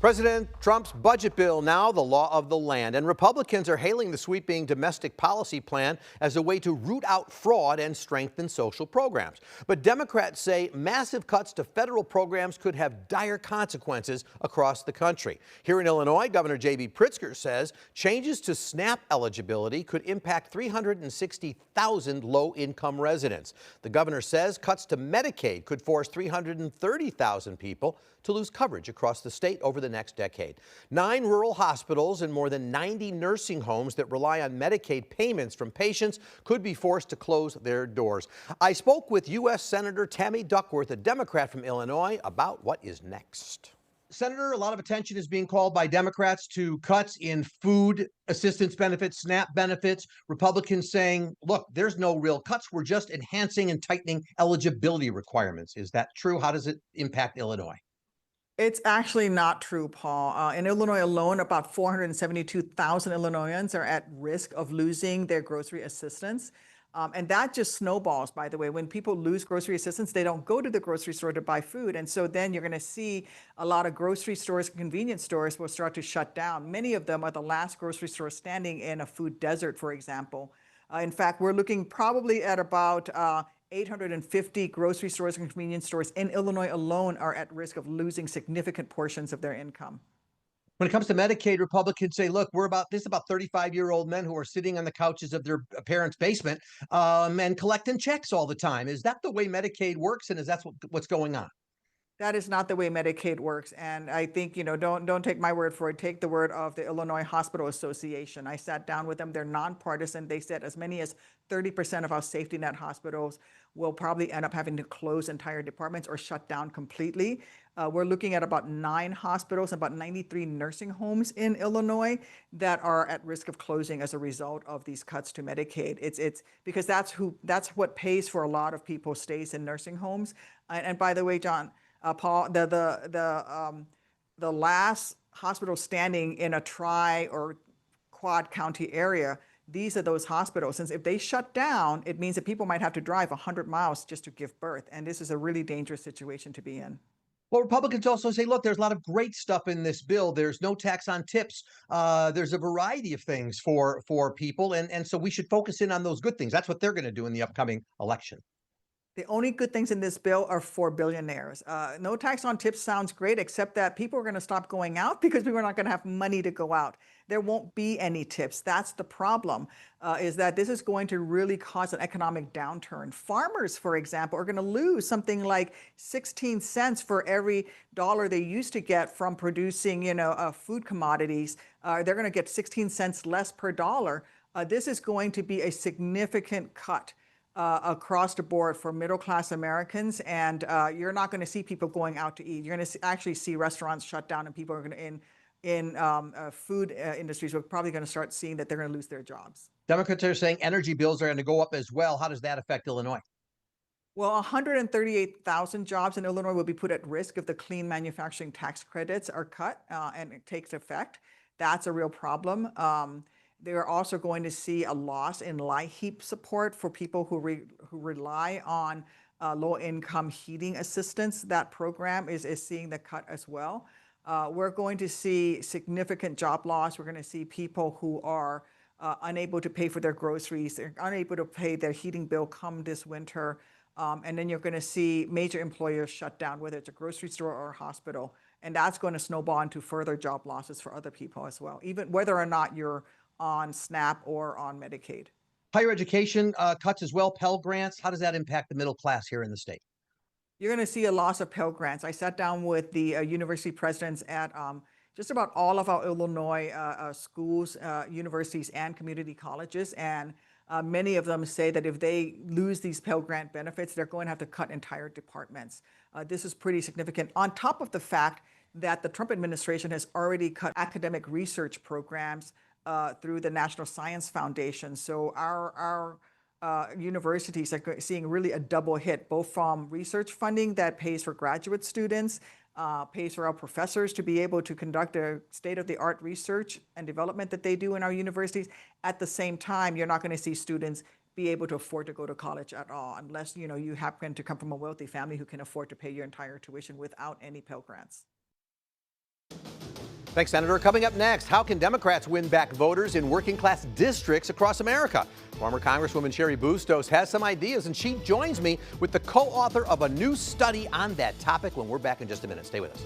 President Trump's budget bill now the law of the land, and Republicans are hailing the sweeping domestic policy plan as a way to root out fraud and strengthen social programs. But Democrats say massive cuts to federal programs could have dire consequences across the country. Here in Illinois, Governor J.B. Pritzker says changes to SNAP eligibility could impact 360,000 low-income residents. The governor says cuts to Medicaid could force 330,000 people to lose coverage across the state over the next decade. 9 rural hospitals and more than 90 nursing homes that rely on Medicaid payments from patients could be forced to close their doors. I spoke with U.S. Senator Tammy Duckworth, a Democrat from Illinois, about what is next. Senator, a lot of attention is being called by Democrats to cuts in food assistance benefits, SNAP benefits. Republicans saying, look, there's no real cuts. We're just enhancing and tightening eligibility requirements. Is that true? How does it impact Illinois? It's actually not true, Paul. In Illinois alone, about 472,000 Illinoisans are at risk of losing their grocery assistance. And that just snowballs, by the way. When people lose grocery assistance, they don't go to the grocery store to buy food. And so then you're going to see a lot of grocery stores, convenience stores will start to shut down. Many of them are the last grocery store standing in a food desert, for example. In fact, we're looking probably at about 850 grocery stores and convenience stores in Illinois alone are at risk of losing significant portions of their income. When it comes to Medicaid, Republicans say, look, this is about 35-year-old men who are sitting on the couches of their parents' basement and collecting checks all the time. Is that the way Medicaid works, and is that what's going on? That is not the way Medicaid works. And I think, don't take my word for it. Take the word of the Illinois Hospital Association. I sat down with them. They're nonpartisan. They said as many as 30% of our safety net hospitals will probably end up having to close entire departments or shut down completely. We're looking at about 9 hospitals, about 93 nursing homes in Illinois that are at risk of closing as a result of these cuts to Medicaid. It's because that's what pays for a lot of people stays in nursing homes. And by the way, John, Paul, the last hospital standing in a tri or quad county area, these are those hospitals. Since if they shut down, it means that people might have to drive 100 miles just to give birth. And this is a really dangerous situation to be in. Well, Republicans also say, look, there's a lot of great stuff in this bill. There's no tax on tips. There's a variety of things for people. And so we should focus in on those good things. That's what they're going to do in the upcoming election. The only good things in this bill are for billionaires. No tax on tips sounds great, except that people are going to stop going out because people are not going to have money to go out. There won't be any tips. That's the problem, is that this is going to really cause an economic downturn. Farmers, for example, are going to lose something like 16 cents for every dollar they used to get from producing, food commodities. They're going to get 16 cents less per dollar. This is going to be a significant cut across the board for middle-class Americans, and you're not going to see people going out to eat. You're going to actually see restaurants shut down, and people are going to in food industries. We're probably going to start seeing that they're going to lose their jobs. Democrats are saying energy bills are going to go up as well. How does that affect Illinois? Well, 138,000 jobs in Illinois will be put at risk if the clean manufacturing tax credits are cut and it takes effect. That's a real problem. They're also going to see a loss in LIHEAP support for people who rely on low-income heating assistance. That program is seeing the cut as well. We're going to see significant job loss. We're going to see people who are unable to pay for their groceries, they're unable to pay their heating bill come this winter. And then you're going to see major employers shut down, whether it's a grocery store or a hospital. And that's going to snowball into further job losses for other people as well, even whether or not you're on SNAP or on Medicaid. Higher education cuts as well, Pell Grants. How does that impact the middle class here in the state? You're going to see a loss of Pell Grants. I sat down with the university presidents at just about all of our Illinois schools, universities, and community colleges. And many of them say that if they lose these Pell Grant benefits, they're going to have to cut entire departments. This is pretty significant, on top of the fact that the Trump administration has already cut academic research programs through the National Science Foundation. So our universities are seeing really a double hit, both from research funding that pays for graduate students, pays for our professors to be able to conduct a state-of-the-art research and development that they do in our universities. At the same time, you're not going to see students be able to afford to go to college at all, unless you happen to come from a wealthy family who can afford to pay your entire tuition without any Pell Grants. Thanks, Senator. Coming up next, how can Democrats win back voters in working class districts across America? Former Congresswoman Cheri Bustos has some ideas, and she joins me with the co-author of a new study on that topic when we're back in just a minute. Stay with us.